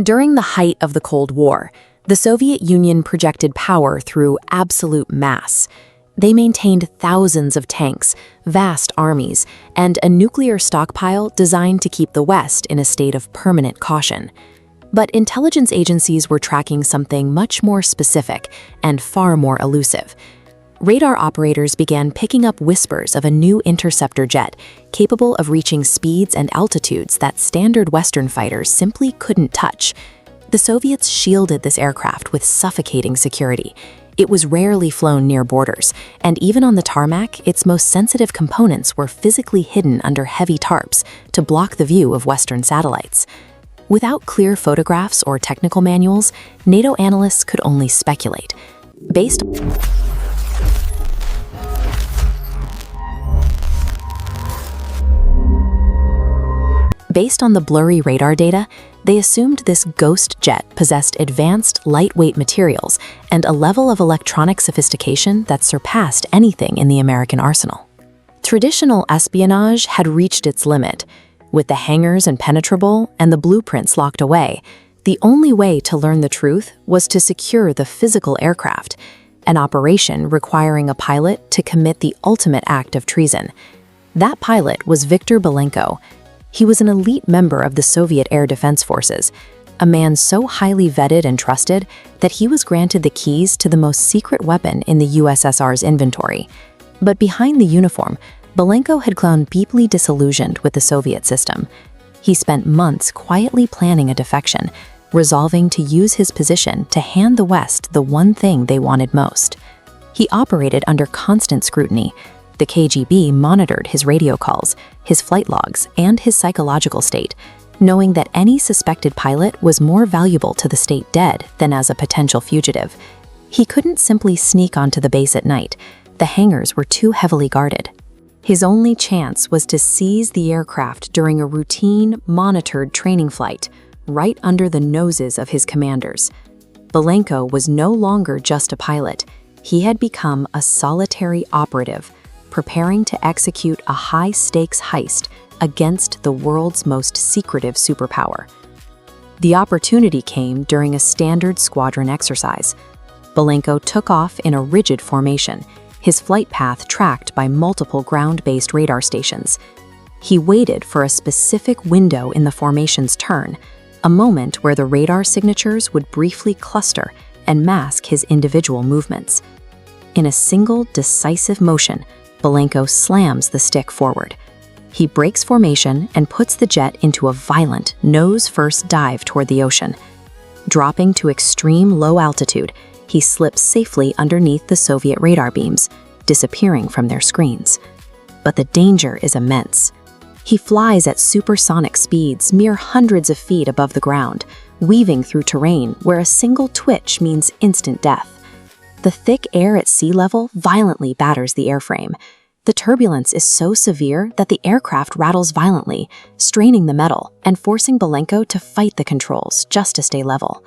During the height of the Cold War, the Soviet Union projected power through absolute mass. They maintained thousands of tanks, vast armies, and a nuclear stockpile designed to keep the West in a state of permanent caution. But intelligence agencies were tracking something much more specific and far more elusive. Radar operators began picking up whispers of a new interceptor jet capable of reaching speeds and altitudes that standard Western fighters simply couldn't touch. The Soviets shielded this aircraft with suffocating security. It was rarely flown near borders, and even on the tarmac, its most sensitive components were physically hidden under heavy tarps to block the view of Western satellites. Without clear photographs or technical manuals, NATO analysts could only speculate. Based on the blurry radar data, they assumed this ghost jet possessed advanced, lightweight materials and a level of electronic sophistication that surpassed anything in the American arsenal. Traditional espionage had reached its limit. With the hangars impenetrable and the blueprints locked away, the only way to learn the truth was to secure the physical aircraft, an operation requiring a pilot to commit the ultimate act of treason. That pilot was Viktor Belenko. He was an elite member of the Soviet Air Defense Forces, a man so highly vetted and trusted that he was granted the keys to the most secret weapon in the USSR's inventory. But behind the uniform, Belenko had grown deeply disillusioned with the Soviet system. He spent months quietly planning a defection, resolving to use his position to hand the West the one thing they wanted most. He operated under constant scrutiny. The KGB monitored his radio calls, his flight logs, and his psychological state, knowing that any suspected pilot was more valuable to the state dead than as a potential fugitive. He couldn't simply sneak onto the base at night. The hangars were too heavily guarded. His only chance was to seize the aircraft during a routine, monitored training flight, right under the noses of his commanders. Belenko was no longer just a pilot. He had become a solitary operative, preparing to execute a high-stakes heist against the world's most secretive superpower. The opportunity came during a standard squadron exercise. Belenko took off in a rigid formation, his flight path tracked by multiple ground-based radar stations. He waited for a specific window in the formation's turn, a moment where the radar signatures would briefly cluster and mask his individual movements. In a single, decisive motion, Belenko slams the stick forward. He breaks formation and puts the jet into a violent, nose-first dive toward the ocean. Dropping to extreme low altitude, he slips safely underneath the Soviet radar beams, disappearing from their screens. But the danger is immense. He flies at supersonic speeds, mere hundreds of feet above the ground, weaving through terrain where a single twitch means instant death. The thick air at sea level violently batters the airframe. The turbulence is so severe that the aircraft rattles violently, straining the metal and forcing Belenko to fight the controls just to stay level.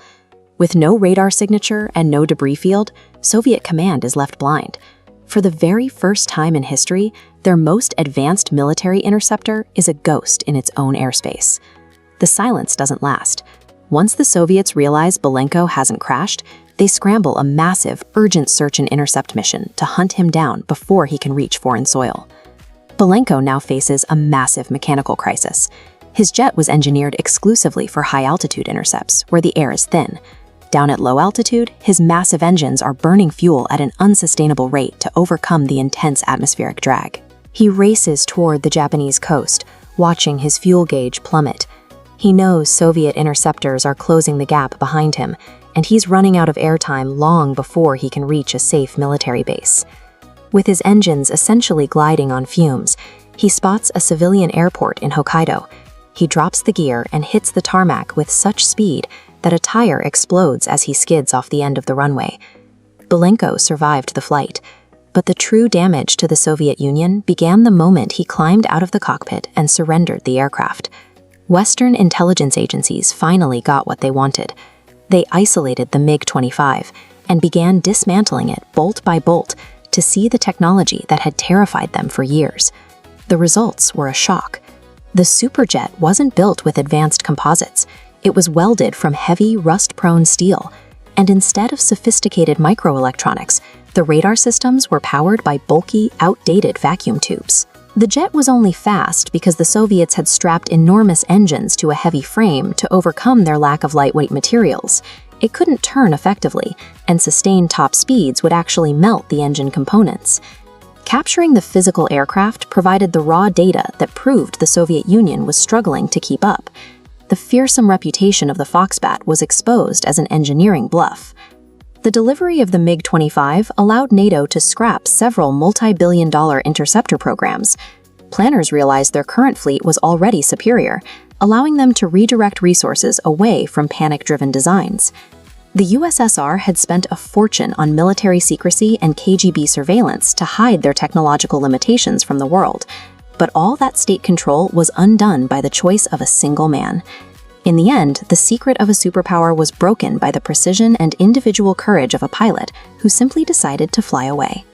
With no radar signature and no debris field, Soviet command is left blind. For the very first time in history, their most advanced military interceptor is a ghost in its own airspace. The silence doesn't last. Once the Soviets realize Belenko hasn't crashed, they scramble a massive, urgent search and intercept mission to hunt him down before he can reach foreign soil. Belenko now faces a massive mechanical crisis. His jet was engineered exclusively for high-altitude intercepts, where the air is thin. Down at low altitude, his massive engines are burning fuel at an unsustainable rate to overcome the intense atmospheric drag. He races toward the Japanese coast, watching his fuel gauge plummet. He knows Soviet interceptors are closing the gap behind him, and he's running out of airtime long before he can reach a safe military base. With his engines essentially gliding on fumes, he spots a civilian airport in Hokkaido. He drops the gear and hits the tarmac with such speed that a tire explodes as he skids off the end of the runway. Belenko survived the flight, but the true damage to the Soviet Union began the moment he climbed out of the cockpit and surrendered the aircraft. Western intelligence agencies finally got what they wanted. They isolated the MiG-25 and began dismantling it bolt by bolt to see the technology that had terrified them for years. The results were a shock. The superjet wasn't built with advanced composites. It was welded from heavy, rust-prone steel, and instead of sophisticated microelectronics, the radar systems were powered by bulky, outdated vacuum tubes. The jet was only fast because the Soviets had strapped enormous engines to a heavy frame to overcome their lack of lightweight materials. It couldn't turn effectively, and sustained top speeds would actually melt the engine components. Capturing the physical aircraft provided the raw data that proved the Soviet Union was struggling to keep up. The fearsome reputation of the Foxbat was exposed as an engineering bluff. The delivery of the MiG-25 allowed NATO to scrap several multi-billion-dollar interceptor programs. Planners realized their current fleet was already superior, allowing them to redirect resources away from panic-driven designs. The USSR had spent a fortune on military secrecy and KGB surveillance to hide their technological limitations from the world, but all that state control was undone by the choice of a single man. In the end, the secret of a superpower was broken by the precision and individual courage of a pilot who simply decided to fly away.